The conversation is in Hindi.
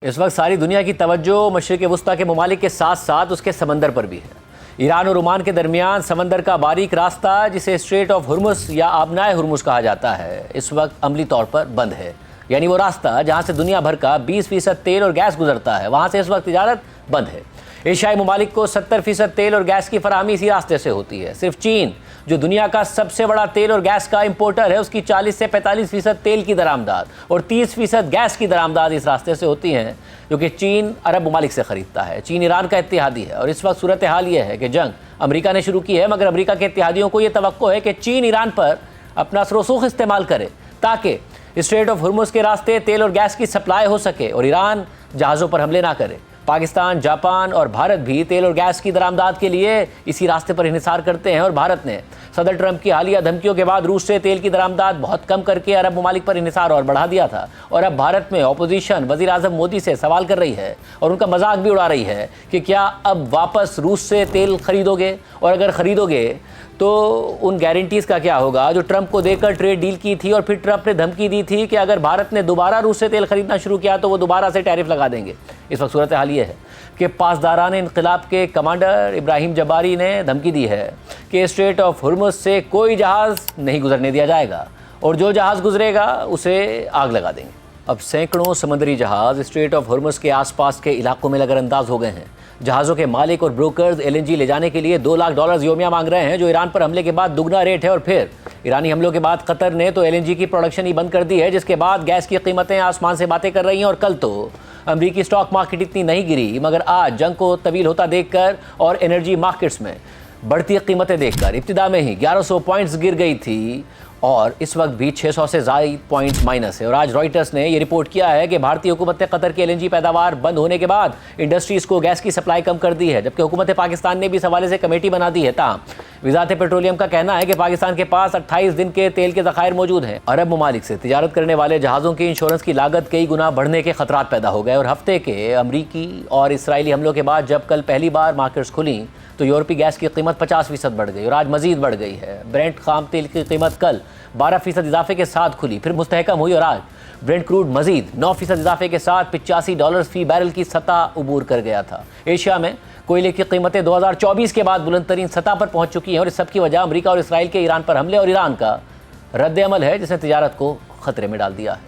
इस वक्त सारी दुनिया की तवज्जो मशरिक़ वुस्ता के ममालिक के साथ साथ उसके समंदर पर भी है। ईरान और ओमान के दरमियान समंदर का बारीक रास्ता, जिसे स्ट्रेट ऑफ हुर्मुज़ या आबनाए हुर्मुज़ कहा जाता है, इस वक्त अमली तौर पर बंद है। यानी वो रास्ता जहाँ से दुनिया भर का 20% तेल और गैस गुजरता है, वहाँ से इस वक्त तिजारत बंद है। एशियाई ममालिक को 70% तेल और गैस की फराहमी इसी रास्ते से होती है। सिर्फ चीन, जो दुनिया का सबसे बड़ा तेल और गैस का इंपोर्टर है, उसकी 40 से 45% तेल की दरामदाद और 30% गैस की दरामदाद इस रास्ते से होती हैं, जो कि चीन अरब ममालिक से ख़रीदता है। चीन ईरान का इत्तेहादी है और इस वक्त सूरत हाल ये है कि जंग अमेरिका ने शुरू की है, मगर अमेरिका के इत्तेहादियों को ये तवक्को है कि चीन ईरान पर अपना रसूख इस्तेमाल करे ताकि स्ट्रेट ऑफ हुर्मुज़ के रास्ते तेल और गैस की सप्लाई हो सके और ईरान जहाज़ों पर हमले ना करे। पाकिस्तान, जापान और भारत भी तेल और गैस की दरामदाद के लिए इसी रास्ते पर इंहिसार करते हैं और भारत ने सदर ट्रंप की हालिया धमकियों के बाद रूस से तेल की दरामदाद बहुत कम करके अरब ममालिक पर इंहिसार और बढ़ा दिया था। और अब भारत में अपोजिशन वज़ीर आज़म मोदी से सवाल कर रही है और उनका मजाक भी उड़ा रही है कि क्या अब वापस रूस से तेल खरीदोगे, और अगर खरीदोगे तो उन गारंटीज़ का क्या होगा जो ट्रंप को देकर ट्रेड डील की थी। और फिर ट्रंप ने धमकी दी थी कि अगर भारत ने दोबारा रूस से तेल खरीदना शुरू किया तो वो दोबारा से टैरिफ लगा देंगे। इस वक्त सूरत हाल ये है कि पासदारान इनकलाब के कमांडर इब्राहिम जब्बारी ने धमकी दी है कि स्ट्रेट ऑफ हुर्मुज़ से कोई जहाज़ नहीं गुजरने दिया जाएगा और जो जहाज़ गुजरेगा उसे आग लगा देंगे। अब सैकड़ों समुद्री जहाज़ स्ट्रेट ऑफ हुर्मुज़ के आसपास के इलाकों में लगरअंदाज हो गए हैं। जहाज़ों के मालिक और ब्रोकर्स LNG ले जाने के लिए $2 लाख योमिया मांग रहे हैं, जो ईरान पर हमले के बाद दुगना रेट है। और फिर ईरानी हमलों के बाद कतर ने तो LNG की प्रोडक्शन ही बंद कर दी है, जिसके बाद गैस की कीमतें आसमान से बातें कर रही हैं। और कल तो अमरीकी स्टॉक मार्केट इतनी नहीं गिरी, मगर आज जंग को तवील होता देखकर और एनर्जी मार्केट्स में बढ़ती कीमतें देखकर इब्तिदा में ही 1100 पॉइंट्स गिर गई थी और इस वक्त भी 600 से ज़ायद पॉइंट माइनस है। और आज रॉयटर्स ने ये रिपोर्ट किया है कि भारतीय हुकूमत ने कतर की LNG पैदावार बंद होने के बाद इंडस्ट्रीज़ को गैस की सप्लाई कम कर दी है, जबकि हुकूमत पाकिस्तान ने भी इस हवाले से कमेटी बना दी है। ताहम वज़ारत पेट्रोलियम का कहना है कि पाकिस्तान के पास 28 दिन के तेल के ज़खायर मौजूद हैं। अरब ममालिक से तिजारत करने वाले जहाज़ों की इंश्योरेंस की लागत कई गुना बढ़ने के खतरात पैदा हो गए। और हफ्ते के अमरीकी और इसराइली हमलों के बाद जब कल पहली बार मार्केट्स खुली तो यूरोपीय गैस की कीमत 50% बढ़ गई और आज मजीद बढ़ गई है। ब्रेंट खाम तेल की कीमत कल 12% इजाफे के साथ खुली, फिर मुस्तहकम हुई और आज ब्रेंट क्रूड मजीद 9% इजाफे के साथ $85 फी बैरल की सतह उबूर कर गया था। एशिया में कोयले की कीमतें 2024 के बाद बुलंद तरीन सतह पर पहुंच चुकी हैं और इस सब की वजह अमेरिका और इसराइल के ईरान पर हमले और ईरान का रद्द अमल है, जिसने तिजारत को खतरे में डाल दिया है।